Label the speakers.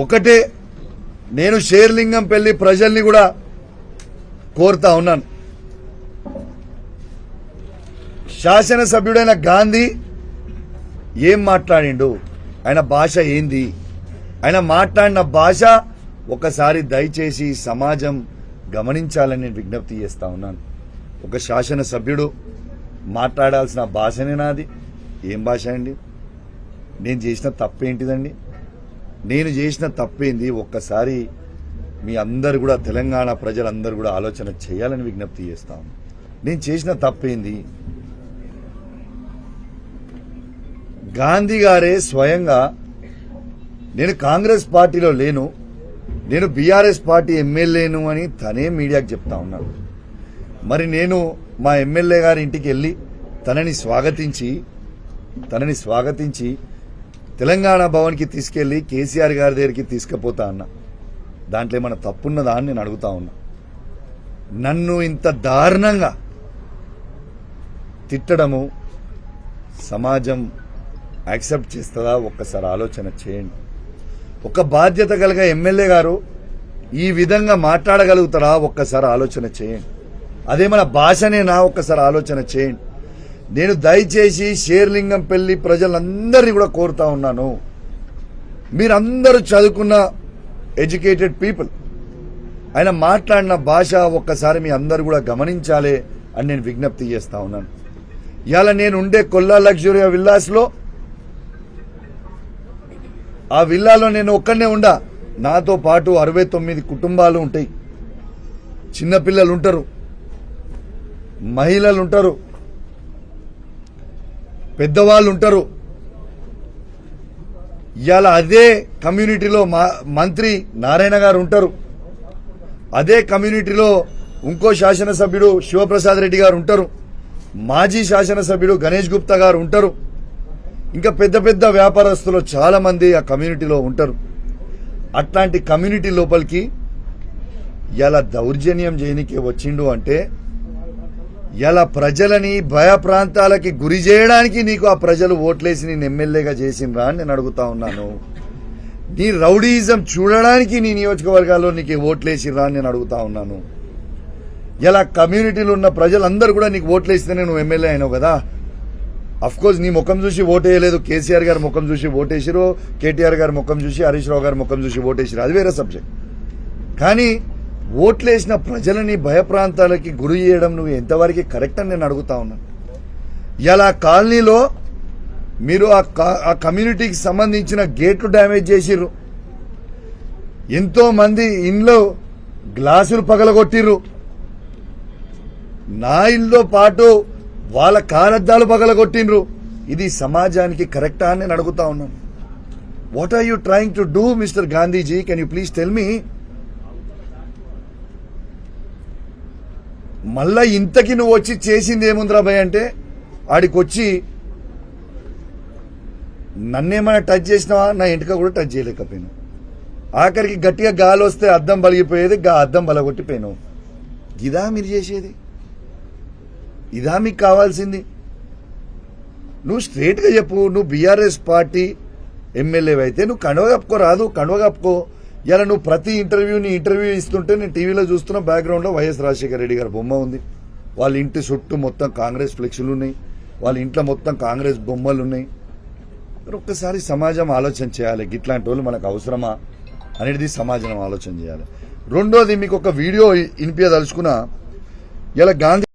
Speaker 1: ఒకటే నేను షేర్లింగంపల్లి ప్రజల్ని కూడా కోరుతా ఉన్నాను. శాసనసభ్యుడైన గాంధీ ఏం మాట్లాడిండు, ఆయన భాష ఏంది, ఆయన మాట్లాడిన భాష ఒకసారి దయచేసి సమాజం గమనించాలని నేను విజ్ఞప్తి చేస్తా ఉన్నాను. ఒక శాసనసభ్యుడు మాట్లాడాల్సిన భాషనే నాది. ఏం భాష అండి? నేను చేసిన తప్పేంటిదండి? నేను చేసిన తప్పేంది? ఒక్కసారి మీ అందరు కూడా, తెలంగాణ ప్రజలందరూ కూడా ఆలోచన చేయాలని విజ్ఞప్తి చేస్తాం. నేను చేసిన తప్పేంది? గాంధీ గారే స్వయంగా నేను కాంగ్రెస్ పార్టీలో లేను, నేను బీఆర్ఎస్ పార్టీ ఎమ్మెల్యేను అని తనే మీడియాకు చెప్తా ఉన్నాడు. మరి నేను మా ఎమ్మెల్యే గారి ఇంటికి వెళ్ళి తనని స్వాగతించి తెలంగాణ భవన్కి తీసుకెళ్లి కేసీఆర్ గారి దగ్గరికి తీసుకుపోతా అన్నా. దాంట్లో ఏమైనా తప్పున్నదా అని నేను అడుగుతా ఉన్నా. నన్ను ఇంత దారుణంగా తిట్టడము సమాజం యాక్సెప్ట్ చేస్తుందా? ఒక్కసారి ఆలోచన చేయండి. ఒక బాధ్యత కలిగిన ఎమ్మెల్యే గారు ఈ విధంగా మాట్లాడగలుగుతారా? ఒక్కసారి ఆలోచన చేయండి. అదేమన్నా భాషనేనా? ఒక్కసారి ఆలోచన చేయండి. నేను దయచేసి షేర్లింగంపల్లి ప్రజలందరినీ కూడా కోరుతా ఉన్నాను, మీరందరూ చదువుకున్న ఎడ్యుకేటెడ్ పీపుల్, ఆయన మాట్లాడిన భాష ఒక్కసారి మీ అందరూ కూడా గమనించాలి అని నేను విజ్ఞప్తి చేస్తా ఉన్నాను. ఇవాళ నేను ఉండే కొల్లా లగ్జరీ విల్లాస్లో, ఆ విల్లాలో నేను ఒక్కడనే ఉండా. నాతో పాటు 69 కుటుంబాలు ఉంటాయి. చిన్నపిల్లలు ఉంటారు, మహిళలు ఉంటారు, పెద్దవాళ్ళు ఉంటారు. ఇవాళ అదే కమ్యూనిటీలో మంత్రి నారాయణ గారు ఉంటారు, అదే కమ్యూనిటీలో ఇంకో శాసనసభ్యుడు శివప్రసాద్ రెడ్డి గారు ఉంటారు, మాజీ శాసనసభ్యుడు గణేష్ గుప్తా గారు ఉంటారు, ఇంకా పెద్ద పెద్ద వ్యాపారస్తులు చాలా మంది ఆ కమ్యూనిటీలో ఉంటారు. అట్లాంటి కమ్యూనిటీ లోపలికి ఇలా దౌర్జన్యం చేయనికే వచ్చిండు అంటే, ఇలా ప్రజలని భయప్రాంతాలకి గురి చేయడానికి నీకు ఆ ప్రజలు ఓట్లేసి నేను ఎమ్మెల్యేగా చేసిండ్రా అని నేను అడుగుతా ఉన్నాను. నీ రౌడీయిజం చూడడానికి నీ నియోజకవర్గాల్లో నీకు ఓట్లేసిర్రా అని నేను అడుగుతా ఉన్నాను. ఇలా కమ్యూనిటీలో ఉన్న ప్రజలందరూ కూడా నీకు ఓట్లేస్తేనే నువ్వు ఎమ్మెల్యే అయినావు కదా. అఫ్కోర్స్ నీ ముఖం చూసి ఓటేయలేదు, కేసీఆర్ గారి ముఖం చూసి ఓటేసిరు, కేటీఆర్ గారి ముఖం చూసి, హరీష్ రావు గారి ముఖం చూసి ఓటేసిరు, అది వేరే సబ్జెక్ట్. కానీ ఓట్లేసిన ప్రజలని భయప్రాంతాలకి గురి చేయడం నువ్వు ఎంతవరకు కరెక్ట్ అని నేను అడుగుతా ఉన్నాను. ఇలా కాలనీలో మీరు ఆ కమ్యూనిటీకి సంబంధించిన గేట్లు డ్యామేజ్ చేసిర్రు, ఎంతో మంది ఇంట్లో గ్లాసులు పగలగొట్టిర్రు, నా ఇల్లుతో పాటు వాళ్ళ కారద్దాలు పగలగొట్టిండ్రు. ఇది సమాజానికి కరెక్టా అని నేను అడుగుతా ఉన్నాను. What are you trying to do mister Gandhiji? Can you please tell me? మళ్ళా ఇంతకి నువ్వు వచ్చి చేసింది ఏముందిరా భయ్ అంటే, ఆడికొచ్చి నన్నేమైనా టచ్ చేసినావా? నా ఇంటికి కూడా టచ్ చేయలేకపోయినా. ఆఖరికి గట్టిగా గాలి వస్తే అద్దం బలిగిపోయేది, అద్దం బలగొట్టిపోయినావు. ఇదా మీరు చేసేది? ఇదా మీకు కావాల్సింది? నువ్వు స్ట్రేట్గా చెప్పు. నువ్వు బీఆర్ఎస్ పార్టీ ఎమ్మెల్యే అయితే నువ్వు కండువ కప్పుకోరాదు, కండువ కప్పుకో. ఇలా నువ్వు ప్రతి ఇంటర్వ్యూ ఇస్తుంటే నేను టీవీలో చూస్తున్న బ్యాక్గ్రౌండ్లో వైఎస్ రాజశేఖర రెడ్డి గారి బొమ్మ ఉంది, వాళ్ళ ఇంటి చుట్టూ మొత్తం కాంగ్రెస్ ఫ్లెక్సులు ఉన్నాయి, వాళ్ళ ఇంట్లో మొత్తం కాంగ్రెస్ బొమ్మలు ఉన్నాయి. ఒక్కసారి సమాజం ఆలోచన చేయాలి, గిట్లాంటి వాళ్ళు మనకు అవసరమా అనేది సమాజం ఆలోచన చేయాలి. రెండోది, మీకు ఒక వీడియో వినిపించదలుచుకున్నా. ఇలా గాంధీ